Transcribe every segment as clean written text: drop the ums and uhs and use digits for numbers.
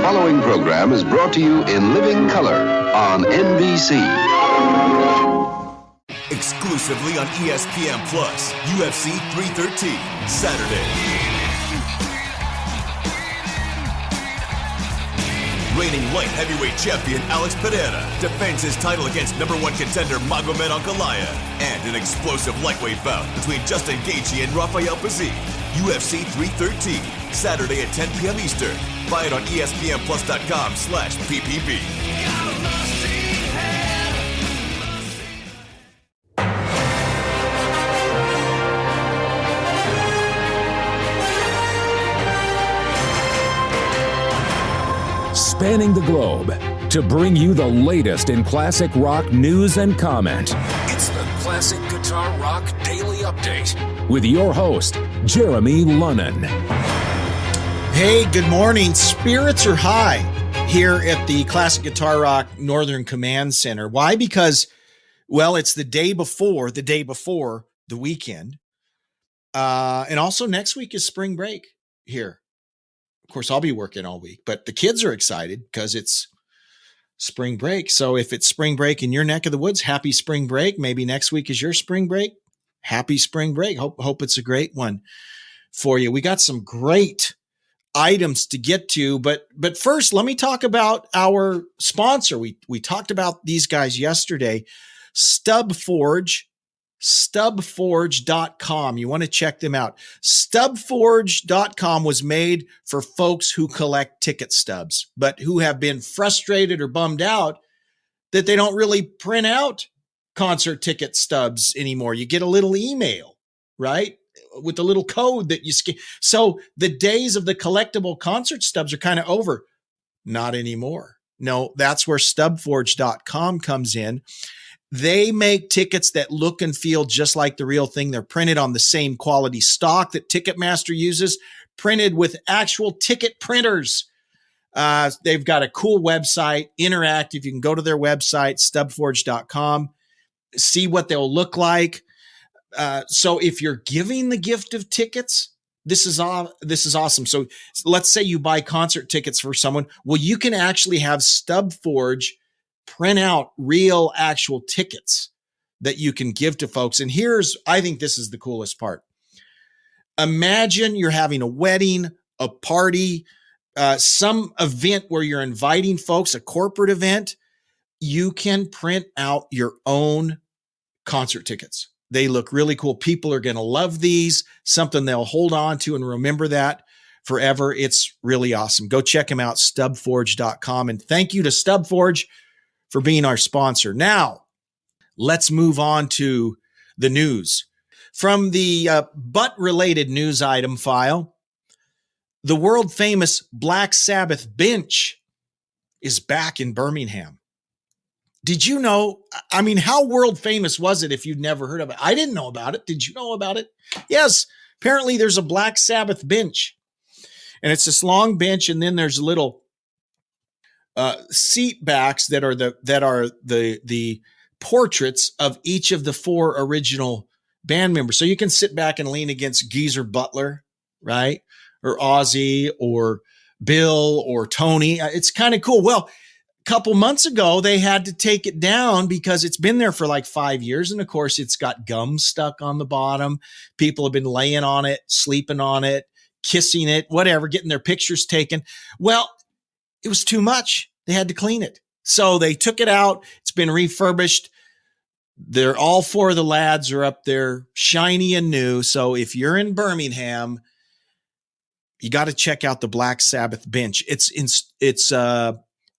following program is brought to you in living color on NBC. Exclusively on ESPN Plus, UFC 313, Saturday. Reigning light heavyweight champion Alex Pereira defends his title against number one contender Magomed Ankalaev, and an explosive lightweight bout between Justin Gaethje and Rafael Fiziev. UFC 313, Saturday at 10 p.m. Eastern. Buy it on ESPNplus.com/PPB. Spanning the globe to bring you the latest in classic rock news and comment. It's the Classic Guitar Rock Daily Update with your host, Jeremy Lunnan. Hey, good morning. Spirits are high here at the Classic Guitar Rock Northern Command Center. Why? Because, well, it's the day before the weekend. And also next week is spring break here. Of course, I'll be working all week, but the kids are excited because it's spring break. So if it's spring break in your neck of the woods, happy spring break. Maybe next week is your spring break. Happy spring break. Hope it's a great one for you. We got some great items to get to, but first, let me talk about our sponsor. We talked about these guys yesterday, StubForge. StubForge.com. You want to check them out. StubForge.com was made for folks who collect ticket stubs, but who have been frustrated or bummed out that they don't really print out concert ticket stubs anymore. You get a little email, right, with a little code that you scan. So the days of the collectible concert stubs are kind of over. Not anymore. No, that's where StubForge.com comes in. They make tickets that look and feel just like the real thing. They're printed on the same quality stock that Ticketmaster uses, printed with actual ticket printers. They've got a cool website, interactive. You can go to their website, stubforge.com, see what they'll look like. So if you're giving the gift of tickets, this is awesome. So let's say you buy concert tickets for someone. Well, you can actually have StubForge print out real actual tickets that you can give to folks. And I think this is the coolest part. Imagine you're having a wedding, a party, some event where you're inviting folks, a corporate event. You can print out your own concert tickets. They look really cool. People are going to love these, something they'll hold on to and remember that forever. It's really awesome. Go check them out, stubforge.com. And thank you to StubForge for being our sponsor. Now, let's move on to the news. From the butt-related news item file, the world-famous Black Sabbath bench is back in Birmingham. Did you know? I mean, how world-famous was it if you'd never heard of it? I didn't know about it. Did you know about it? Yes, apparently there's a Black Sabbath bench. And it's this long bench, and then there's little seat backs that are the portraits of each of the four original band members. So you can sit back and lean against Geezer Butler, right? Or Ozzy or Bill or Tony. It's kind of cool. Well, a couple months ago, they had to take it down because it's been there for like 5 years. And of course, it's got gum stuck on the bottom. People have been laying on it, sleeping on it, kissing it, whatever, getting their pictures taken. Well, it was too much. They had to clean it. So they took it out. It's been refurbished. All four of the lads are up there, shiny and new. So if you're in Birmingham, you got to check out the Black Sabbath bench. It's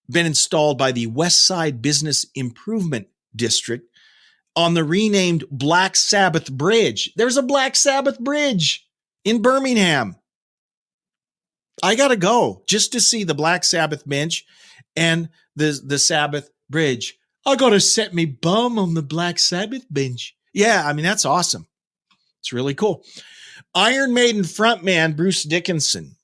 been installed by the West Side Business Improvement District on the renamed Black Sabbath Bridge. There's a Black Sabbath bridge in Birmingham. I got to go just to see the Black Sabbath bench and the Sabbath bridge. I got to set me bum on the Black Sabbath bench. Yeah, I mean, that's awesome. It's really cool. Iron Maiden frontman Bruce Dickinson,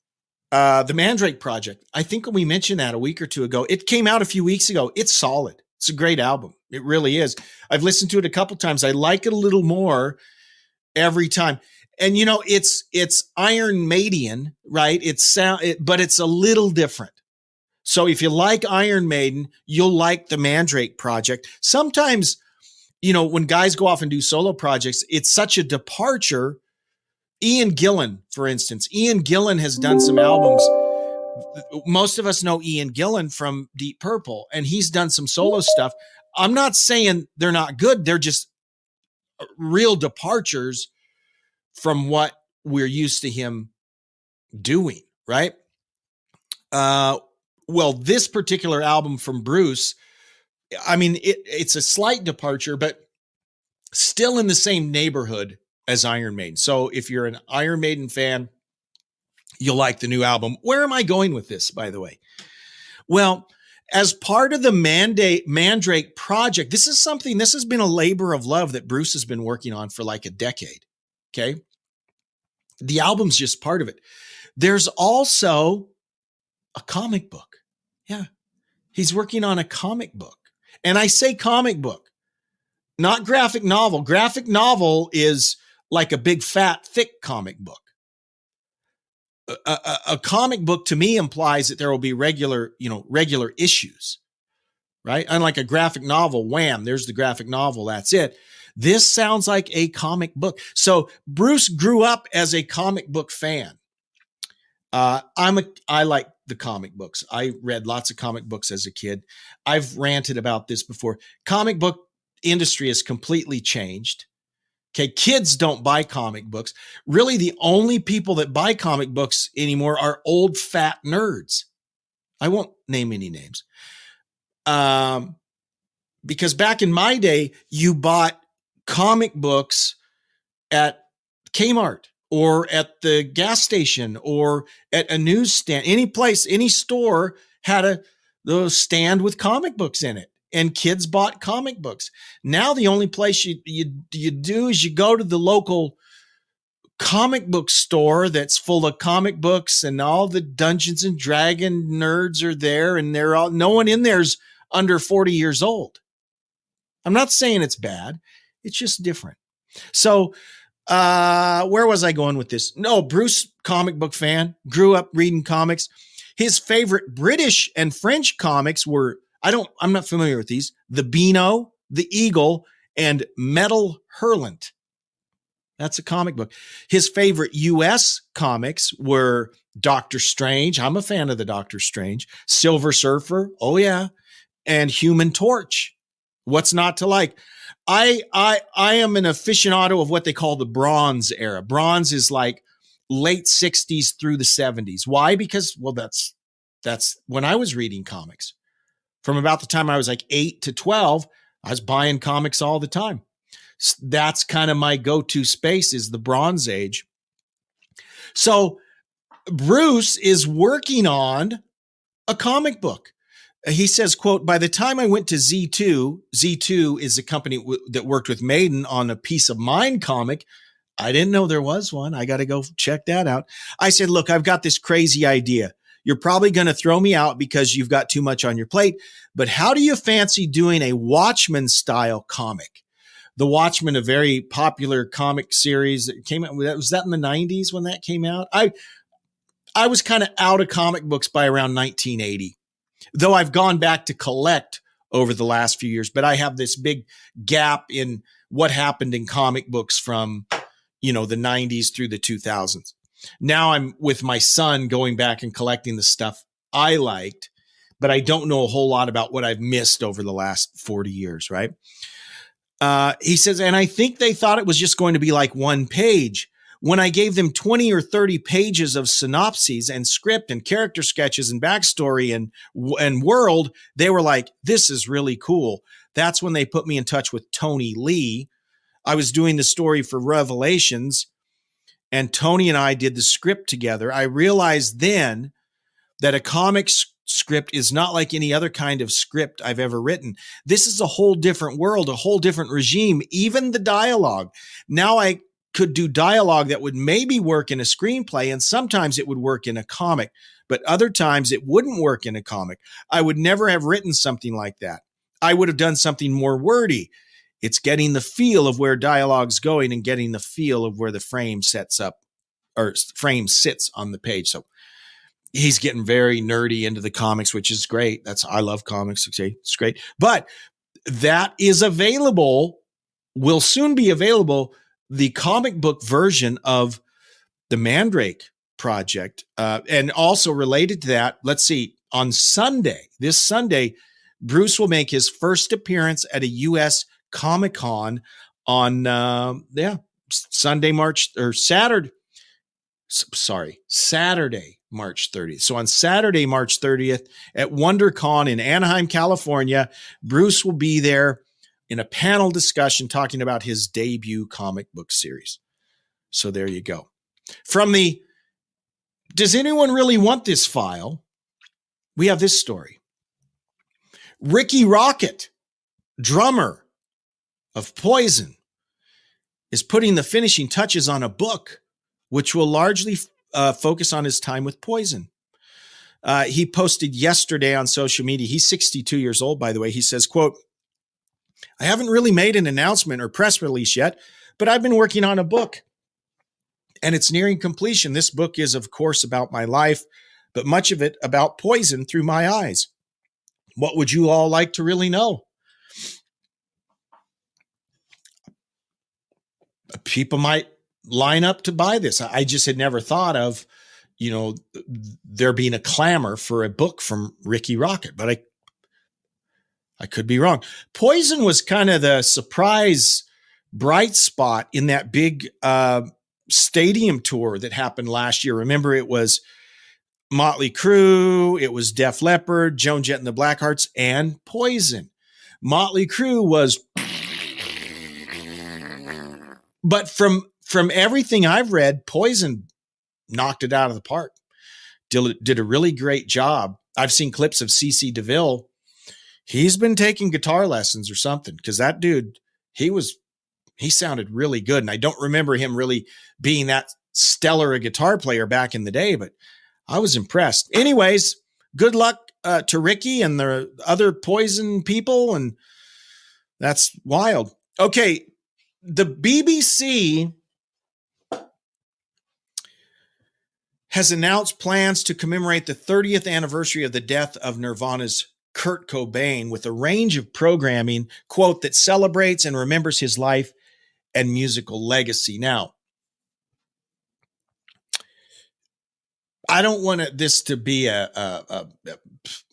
the Mandrake Project. I think we mentioned that a week or two ago. It came out a few weeks ago. It's solid. It's a great album. It really is. I've listened to it a couple times. I like it a little more every time. And you know, it's Iron Maiden, right? But it's a little different. So if you like Iron Maiden, you'll like the Mandrake Project. Sometimes, when guys go off and do solo projects, it's such a departure. Ian Gillan, for instance. Ian Gillan has done some albums. Most of us know Ian Gillan from Deep Purple, and he's done some solo stuff. I'm not saying they're not good. They're just real departures from what we're used to him doing, right? Well, this particular album from Bruce, I mean, it's a slight departure, but still in the same neighborhood as Iron Maiden. So if you're an Iron Maiden fan, you'll like the new album. Where am I going with this, by the way? Well, as part of the Mandrake Project, this has been a labor of love that Bruce has been working on for like a decade. Okay. The album's just part of it. There's also a comic book. Yeah. He's working on a comic book. And I say comic book, not graphic novel. Graphic novel is like a big, fat, thick comic book. A comic book to me implies that there will be regular issues, right? Unlike a graphic novel, wham, there's the graphic novel. That's it. This sounds like a comic book. So Bruce grew up as a comic book fan. I like the comic books. I read lots of comic books as a kid. I've ranted about this before. Comic book industry has completely changed. Okay. Kids don't buy comic books. Really, the only people that buy comic books anymore are old fat nerds. I won't name any names. Because back in my day, you bought comic books at Kmart or at the gas station or at a newsstand. Any place, any store had a stand with comic books in it, and kids bought comic books. Now the only place you do is you go to the local comic book store that's full of comic books, and all the Dungeons and Dragons nerds are there, and no one in there's under 40 years old. I'm not saying it's bad. It's just different. So, where was I going with this? No, Bruce, comic book fan, grew up reading comics. His favorite British and French comics were, I'm not familiar with these, the Beano, the Eagle, and Metal Hurlant. That's a comic book. His favorite U.S. comics were Doctor Strange. I'm a fan of the Doctor Strange. Silver Surfer. Oh yeah. And Human Torch. What's not to like? I am an aficionado of what they call the Bronze era. Bronze is like late 60s through the 70s. Why? Because, well, that's when I was reading comics. From about the time I was like 8 to 12, I was buying comics all the time. That's kind of my go-to space, is the Bronze Age. So Bruce is working on a comic book. He says, quote, by the time I went to Z2 is a company that worked with Maiden on a Piece of Mind comic. I didn't know there was one. I got to go check that out. I said, look, I've got this crazy idea. You're probably going to throw me out because you've got too much on your plate. But how do you fancy doing a Watchmen style comic? The Watchmen, a very popular comic series that came out. Was that in the 90s when that came out? I was kind of out of comic books by around 1980. Though I've gone back to collect over the last few years, but I have this big gap in what happened in comic books from, the 90s through the 2000s. Now I'm with my son going back and collecting the stuff I liked, but I don't know a whole lot about what I've missed over the last 40 years, right? He says, and I think they thought it was just going to be like one page. When I gave them 20 or 30 pages of synopses and script and character sketches and backstory and world, they were like, this is really cool. That's when they put me in touch with Tony Lee. I was doing the story for Revelations, and Tony and I did the script together. I realized then that a comic script is not like any other kind of script I've ever written. This is a whole different world, a whole different regime, even the dialogue. Now I could do dialogue that would maybe work in a screenplay, and sometimes it would work in a comic, but other times it wouldn't work in a comic. I would never have written something like that. I would have done something more wordy. It's getting the feel of where dialogue's going and getting the feel of where the frame sets up or frame sits on the page. So he's getting very nerdy into the comics, which is great. I love comics. Okay, it's great. But that is available, will soon be available, the comic book version of the Mandrake Project. And also related to that, let's see, on Sunday, this Sunday, Bruce will make his first appearance at a U.S. Comic-Con on, Saturday, March 30th. So on Saturday, March 30th at WonderCon in Anaheim, California, Bruce will be there in a panel discussion talking about his debut comic book series. So there you go. From the Does Anyone Really Want This file, we have this story. Ricky Rocket, drummer of Poison, is putting the finishing touches on a book which will largely focus on his time with Poison. He posted yesterday on social media. He's 62 years old, by the way. He says, quote, "I haven't really made an announcement or press release yet, but I've been working on a book and it's nearing completion. This book is, of course, about my life, but much of it about Poison through my eyes. What would you all like to really know?" People might line up to buy this. I just had never thought of, there being a clamor for a book from Ricky Rocket, but I could be wrong. Poison was kind of the surprise bright spot in that big stadium tour that happened last year. Remember, it was Motley Crue, it was Def Leppard, Joan Jett and the Blackhearts, and Poison. Motley Crue was, but from everything I've read, Poison knocked it out of the park. Did a really great job. I've seen clips of CeCe DeVille. He's been taking guitar lessons or something, because that dude, he sounded really good. And I don't remember him really being that stellar a guitar player back in the day, but I was impressed. Anyways, good luck to Ricky and the other Poison people. And that's wild. Okay. The BBC has announced plans to commemorate the 30th anniversary of the death of Nirvana's Kurt Cobain with a range of programming, quote, that celebrates and remembers his life and musical legacy. Now, I don't want this to be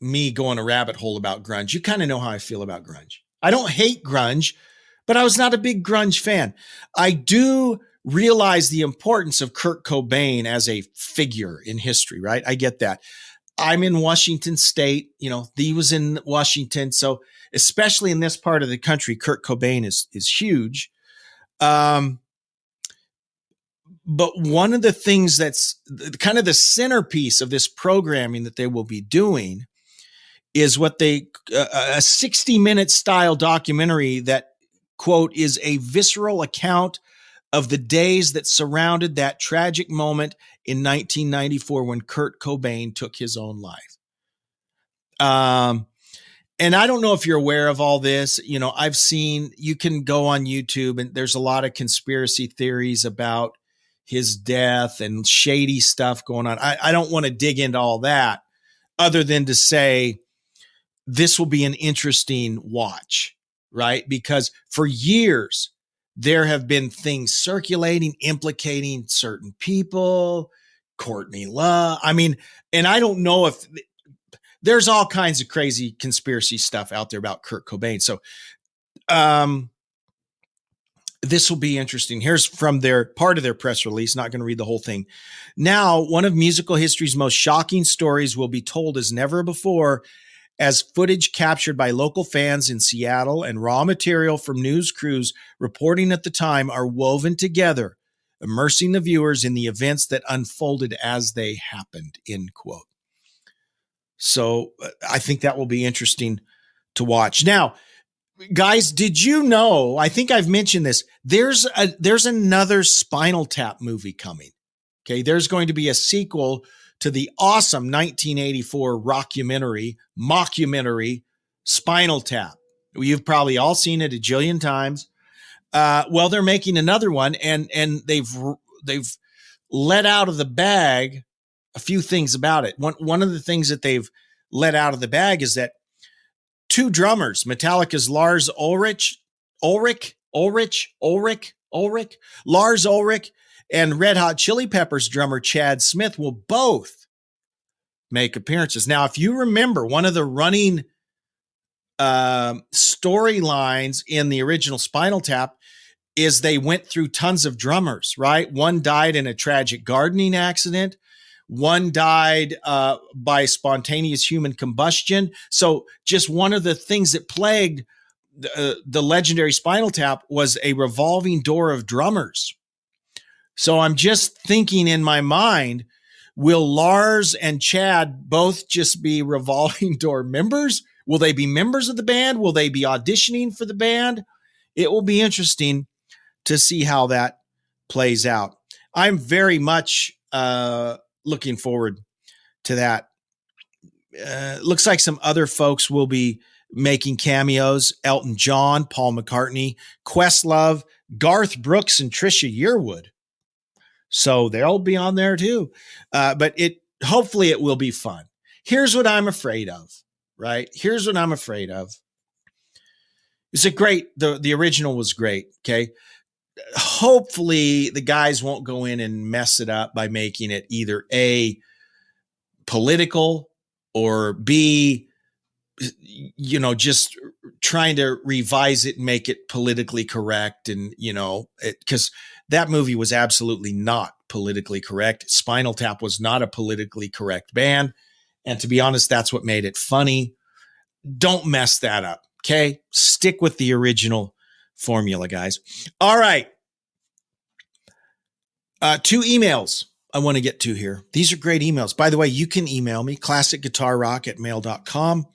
me going a rabbit hole about grunge. You kind of know how I feel about grunge. I don't hate grunge, but I was not a big grunge fan. I do realize the importance of Kurt Cobain as a figure in history, right? I get that. I'm in Washington State, he was in Washington. So especially in this part of the country, Kurt Cobain is huge. But one of the things that's kind of the centerpiece of this programming that they will be doing is what a 60-minute style documentary that, quote, is a visceral account of the days that surrounded that tragic moment in 1994 when Kurt Cobain took his own life. And I don't know if you're aware of all this. I've seen, you can go on YouTube and there's a lot of conspiracy theories about his death and shady stuff going on. I don't want to dig into all that other than to say this will be an interesting watch, right? Because for years, there have been things circulating, implicating certain people, Courtney Love. And I don't know if there's all kinds of crazy conspiracy stuff out there about Kurt Cobain. So this will be interesting. Here's from part of their press release. Not going to read the whole thing. Now, one of musical history's most shocking stories will be told as never before, as footage captured by local fans in Seattle and raw material from news crews reporting at the time are woven together, immersing the viewers in the events that unfolded as they happened, end quote. So I think that will be interesting to watch. Now, guys, did you know, I think I've mentioned this, there's another Spinal Tap movie coming. Okay, there's going to be a sequel to the awesome 1984 mockumentary Spinal Tap. You've probably all seen it a jillion times. Well, they're making another one, and they've let out of the bag a few things about it. One of the things that they've let out of the bag is that two drummers, Metallica's Lars Ulrich, and Red Hot Chili Peppers drummer Chad Smith will both make appearances. Now, if you remember, one of the running storylines in the original Spinal Tap is they went through tons of drummers, right? One died in a tragic gardening accident. One died by spontaneous human combustion. So just one of the things that plagued the legendary Spinal Tap was a revolving door of drummers. So I'm just thinking in my mind, will Lars and Chad both just be revolving door members? Will they be members of the band? Will they be auditioning for the band? It will be interesting to see how that plays out. I'm very much looking forward to that. Looks like some other folks will be making cameos. Elton John, Paul McCartney, Questlove, Garth Brooks, and Trisha Yearwood. So they'll be on there too. But hopefully it will be fun. Here's what I'm afraid of, right? Here's what I'm afraid of. It's the original was great. Okay. Hopefully the guys won't go in and mess it up by making it either A, political, or B, just trying to revise it and make it politically correct. And, because that movie was absolutely not politically correct. Spinal Tap was not a politically correct band. And to be honest, that's what made it funny. Don't mess that up. Okay. Stick with the original formula, guys. All right. 2 emails I want to get to here. These are great emails. By the way, you can email me, classicguitarrock@mail.com.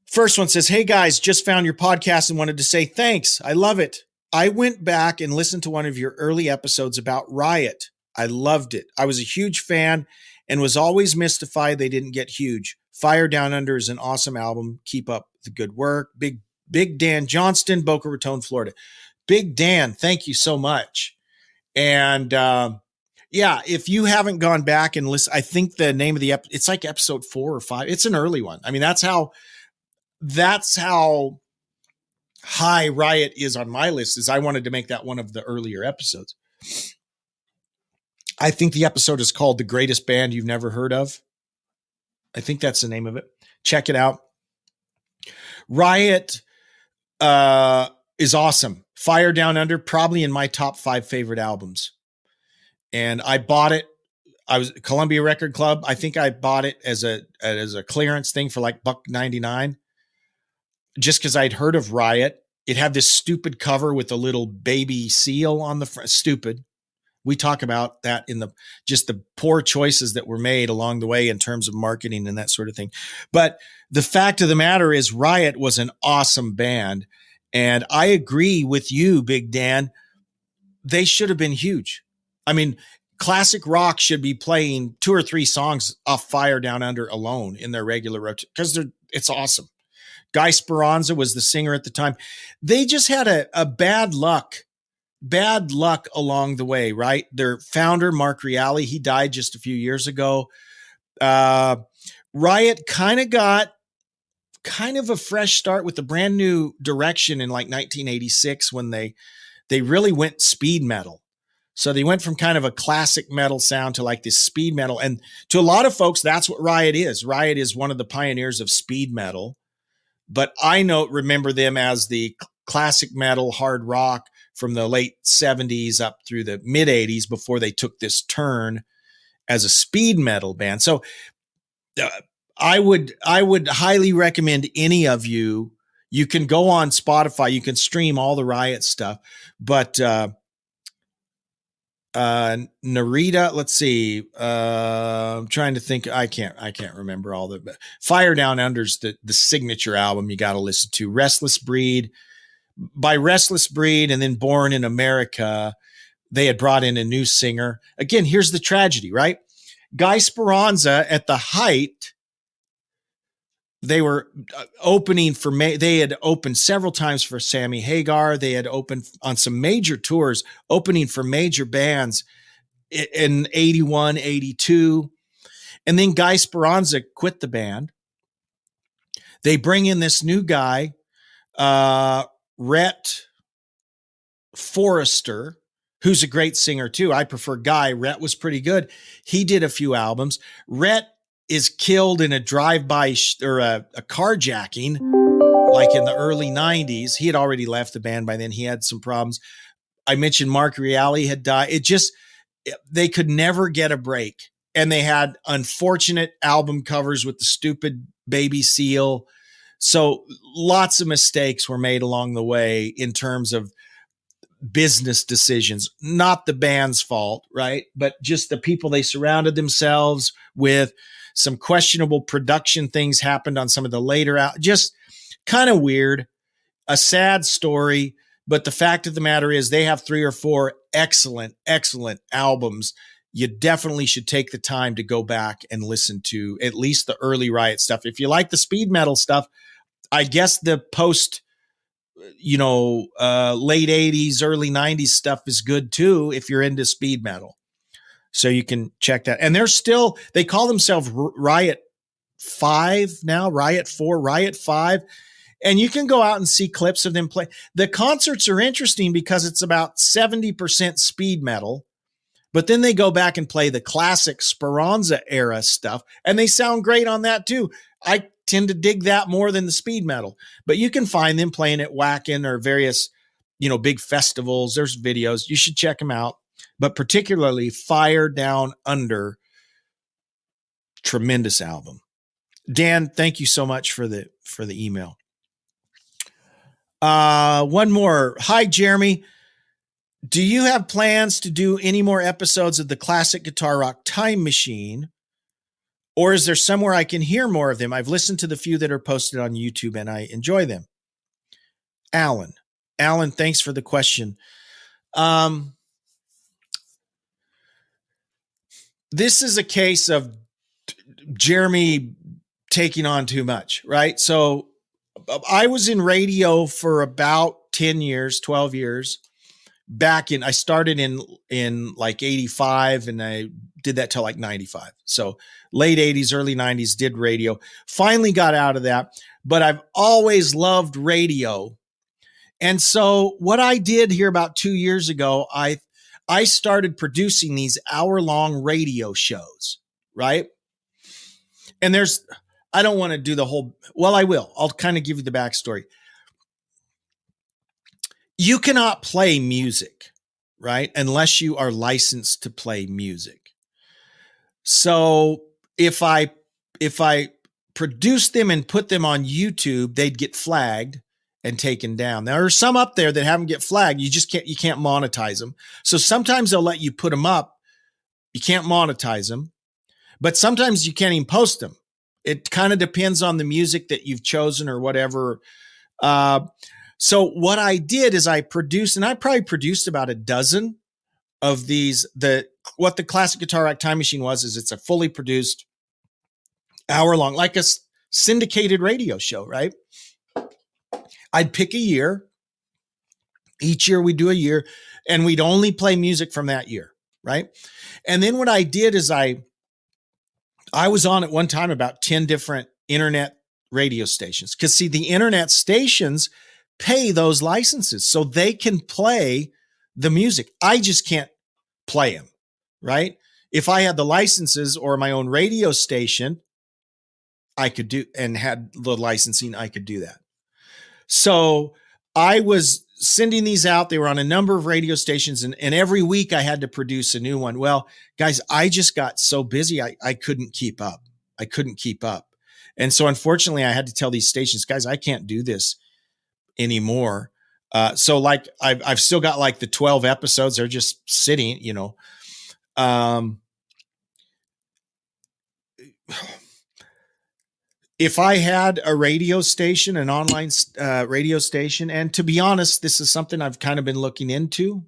First one says, hey guys, just found your podcast and wanted to say thanks. I love it. I went back and listened to one of your early episodes about Riot. I loved it. I was a huge fan and was always mystified they didn't get huge. Fire Down Under is an awesome album. Keep up the good work. Big Dan Johnston, Boca Raton, Florida. Big Dan, thank you so much. And if you haven't gone back and listen, I think the name of the it's like episode 4 or 5. It's an early one. I mean, that's how high Riot is on my list, is I wanted to make that one of the earlier episodes. I think the episode is called The Greatest Band You've Never Heard Of. I think that's the name of it. Check it out. Riot is awesome. Fire Down Under, probably in my top 5 favorite albums. And I bought it. I was Columbia Record Club. I think I bought it as a clearance thing for like $1.99, just because I'd heard of Riot. It had this stupid cover with a little baby seal on the front. Stupid. We talk about that in the poor choices that were made along the way in terms of marketing and that sort of thing. But the fact of the matter is Riot was an awesome band. And I agree with you, Big Dan. They should have been huge. I mean, classic rock should be playing 2 or 3 songs off Fire Down Under alone in their regular rotation, because it's awesome. Guy Speranza was the singer at the time. They just had a bad luck along the way, right? Their founder, Mark Reale, he died just a few years ago. Riot got a fresh start with a brand new direction in like 1986 when they really went speed metal. So they went from kind of a classic metal sound to like this speed metal. And to a lot of folks, that's what Riot is. Riot is one of the pioneers of speed metal. But I remember them as the classic metal hard rock from the late 70s up through the mid 80s before they took this turn as a speed metal band. So I would highly recommend any of you can go on Spotify, you can stream all the Riot stuff, but Narita, let's see. I'm trying to think. I can't remember all the Fire Down Under's the signature album you got to listen to. Restless Breed, by Restless Breed, and then Born in America, they had brought in a new singer. Again, here's the tragedy, right? Guy Speranza at the height, they were opening for they had opened several times for Sammy Hagar. They had opened on some major tours, opening for major bands. in 81, 82. And then Guy Speranza quit the band. They bring in this new guy, Rhett Forrester, who's a great singer too. I prefer Guy. Rhett was pretty good. He did a few albums. Rhett is killed in a drive-by or a carjacking, like in the early 90s. He had already left the band by then. He had some problems. I mentioned Mark Reale had died. They could never get a break. And they had unfortunate album covers with the stupid baby seal. So lots of mistakes were made along the way in terms of business decisions, not the band's fault, right? But just the people they surrounded themselves with. Some questionable production things happened on some of the later just kind of weird, a sad story. But the fact of the matter is they have 3 or 4 excellent albums. You definitely should take the time to go back and listen to at least the early Riot stuff. If you like the speed metal stuff, I guess the post, late 80s, early 90s stuff is good too if you're into speed metal. So you can check that. And they call themselves Riot 5 now, Riot 4, Riot 5. And you can go out and see clips of them play. The concerts are interesting because it's about 70% speed metal, but then they go back and play the classic Speranza era stuff, and they sound great on that too. I tend to dig that more than the speed metal, but you can find them playing at Wacken or various, big festivals. There's videos. You should check them out. But particularly Fire Down Under, tremendous album. Dan, thank you so much for the email. One more. Hi, Jeremy. Do you have plans to do any more episodes of the Classic Guitar Rock Time Machine? Or is there somewhere I can hear more of them? I've listened to the few that are posted on YouTube and I enjoy them. Alan, thanks for the question. This is a case of Jeremy taking on too much, right? So I was in radio for about 10 years, 12 years. I started in like 85 and I did that till like 95. So late 80s, early 90s, did radio. Finally got out of that, but I've always loved radio. And so what I did here about 2 years ago, I started producing these hour-long radio shows, right? And I don't want to do the whole, well, I will. I'll kind of give you the backstory. You cannot play music, right? Unless you are licensed to play music. So if I produced them and put them on YouTube, they'd get flagged and taken down. There are some up there that haven't get flagged. You can't monetize them. So sometimes they'll let you put them up. You can't monetize them, but sometimes you can't even post them. It kind of depends on the music that you've chosen or whatever. So what I did is I probably produced about a dozen of these. What the Classic Guitar Rock Time Machine is it's a fully produced hour-long, like a syndicated radio show, right? I'd pick a year. Each year we do a year, and we'd only play music from that year, right? And then what I did is I was on at one time about 10 different internet radio stations. Because see, the internet stations pay those licenses so they can play the music. I just can't play them, right? If I had the licenses or my own radio station, I could do, and had the licensing, I could do that. So I was sending these out. They were on a number of radio stations, and every week I had to produce a new one. Well, guys, I just got so busy. I couldn't keep up. And so unfortunately I had to tell these stations, guys, I can't do this anymore. So like I've still got like the 12 episodes. They're just sitting, if I had a radio station, an online radio station, and to be honest, this is something I've kind of been looking into.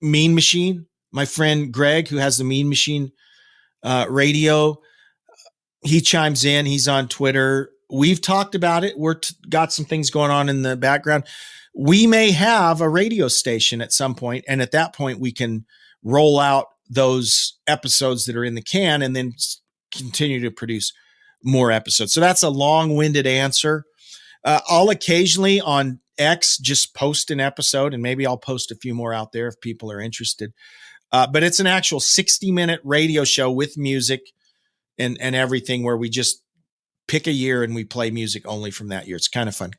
Mean Machine, my friend Greg, who has the Mean Machine radio, he chimes in. He's on Twitter. We've talked about it. Got some things going on in the background. We may have a radio station at some point, and at that point, we can roll out those episodes that are in the can and then continue to produce more episodes. So that's a long-winded answer. I'll occasionally on X just post an episode, and maybe I'll post a few more out there if people are interested. But it's an actual 60-minute radio show with music and everything, where we just pick a year and we play music only from that year. It's kind of fun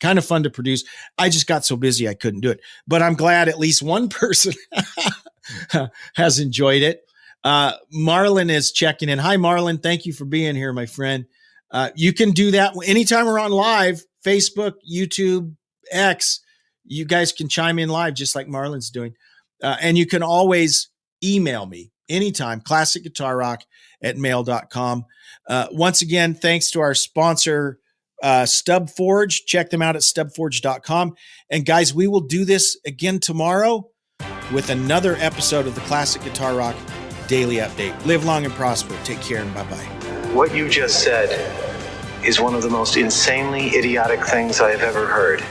to produce. I just got so busy I couldn't do it, but I'm glad at least one person has enjoyed it. Marlon is checking in. Hi, Marlon. Thank you for being here, my friend. You can do that anytime we're on live, Facebook, YouTube, X. You guys can chime in live just like Marlon's doing. And you can always email me anytime, classicguitarrock@mail.com. Once again, thanks to our sponsor, StubForge. Check them out at stubforge.com. And guys, we will do this again tomorrow with another episode of the Classic Guitar Rock Daily Update. Live long and prosper. Take care and bye-bye. What you just said is one of the most insanely idiotic things I have ever heard.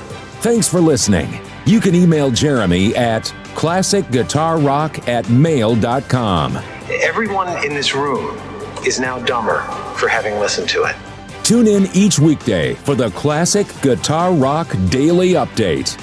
Thanks for listening. You can email Jeremy at classicguitarrock@mail.com. Everyone in this room is now dumber for having listened to it. Tune in each weekday for the Classic Guitar Rock Daily Update.